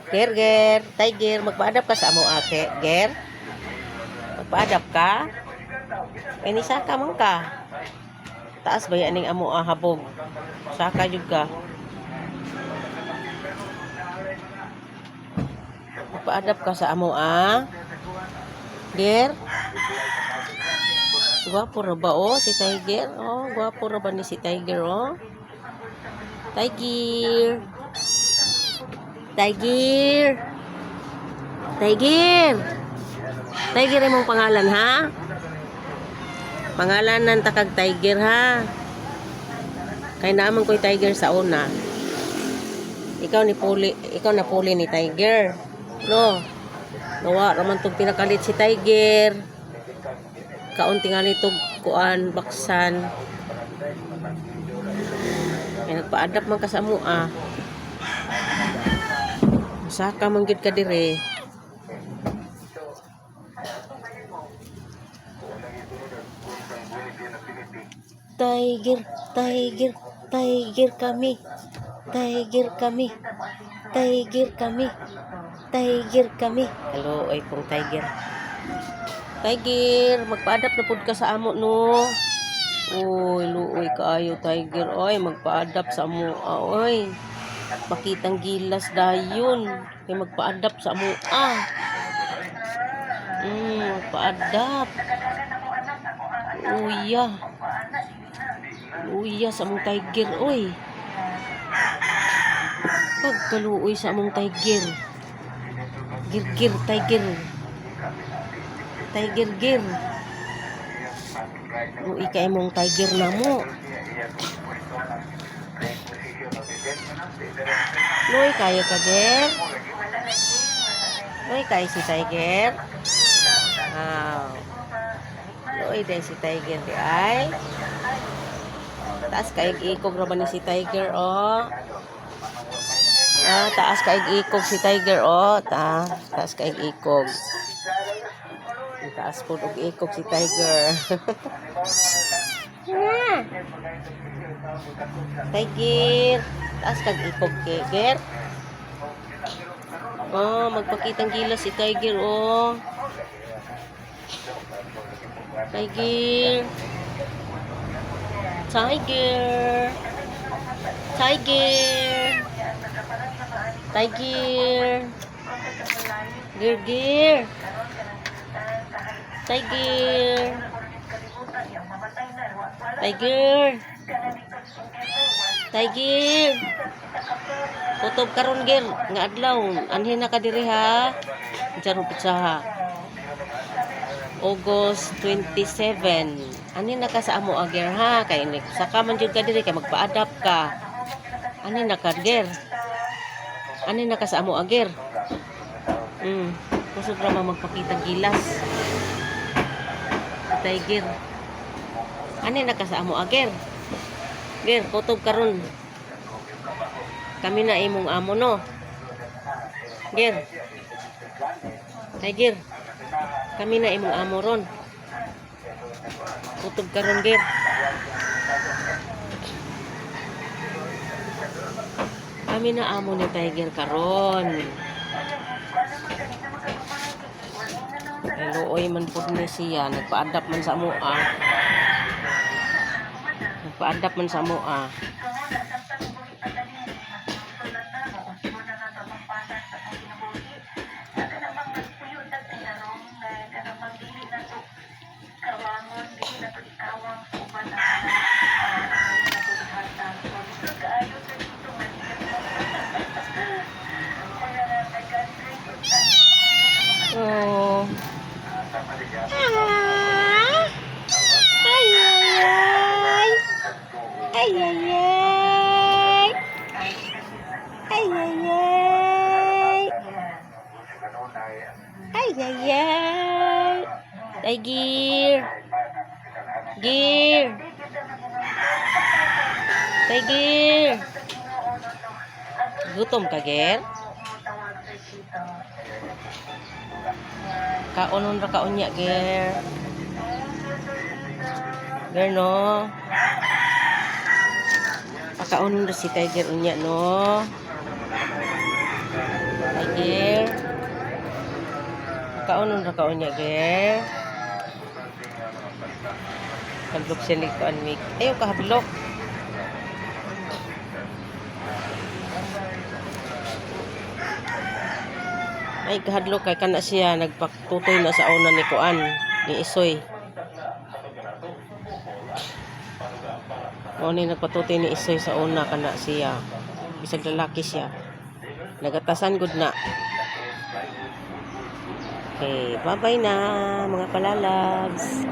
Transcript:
Ger, ger. Tiger, magpaadap ka sa amo ake. Ger. Magpaadap ka. Ini saka man ka. Taas ba yan ning amo habog. Saka jud ka. Magpaadap ka sa amo Ger. Gwapo ra ba si Tiger? Gwapo ra ba ni si Tiger Tiger. Tiger. Tiger. Tiger imong pangalan ha? Pangalan ng takag Tiger ha. Kay naman ko'y Tiger sa una. Ikaw na puli ni Tiger. No. Nawa raman tong pinakalit si Tiger. Kaunting nga nitong kuan baksan. Kaya nagpa-adapt man ka sa amo Saka man gyud ka dire. Tiger, Tiger, Tiger kami. Tiger kami. Tiger kami. Tiger kami. Hello, ay pong Tiger. Tiger, magpa-adapt na pud ka sa amo no. Oy, luoy kaayo Tiger. Oy, magpa-adapt sa amo. Oy. Pakitang gilas dayon. Kay magpa-adapt sa amo magpa-adapt. Uya. Uya sa among Tiger, oy. Pagkaluoy sa among Tiger. Gir-gir Tiger. Tiger gir. Uy kay mong Tiger na mo. Loy kayo ka ger. Loy kayo si Tiger. Loy day si Tiger di ay. Taas kayo ikog ra ba ni si Tiger taas kayo ikog si Tiger taas kayo ikog. Taas po og ikog si Tiger. Tiger, taas kag ikog Tiger. Magpakitang gilas si Tiger Tiger. Tiger. Tiger. Tiger. Gir gir. Tiger. Tiger. Tiger. Kutob karon gir nga adlaw anhin na ka diri ha. Jaro pitsa August 27. Anin na ka sa amo agir ha kay saka man jud ka diri kay magpa-adapt ka. Anin na ka gir. Anin na ka sa amo agir. Kusog ra magpakita gilas. Tiger. Anin na ka sa amo agir. Gir, kutob karon. Kami na imong amo no. Gir. Tiger. Kami na imong amo ron. Kutob karon gir. Kami na amo ni Tiger karon. Luoy man pud ni siya nagpa-adapt man sa amo Nagpa-adapt man sa amo Tiger. Gir. Tiger. Gutom ka, Ger? Kaunon ra kaunya, Ger. Ger, no? Pakaunon ra si Tiger unya, no? Tiger. Ger. Kaunon ra kaon niya, Ger. Hadlok siya ni kuan Mick. Ayaw ka hadlok. Ay kahadlok kay kana siya nagpaktutoy na sa una ni kuan ni Isoy. Mao ni nagpatutoy ni Isoy sa una kana siya. Bisag lalaki siya. Nagatasan gud na. Okay, bye-bye na mga palalabs.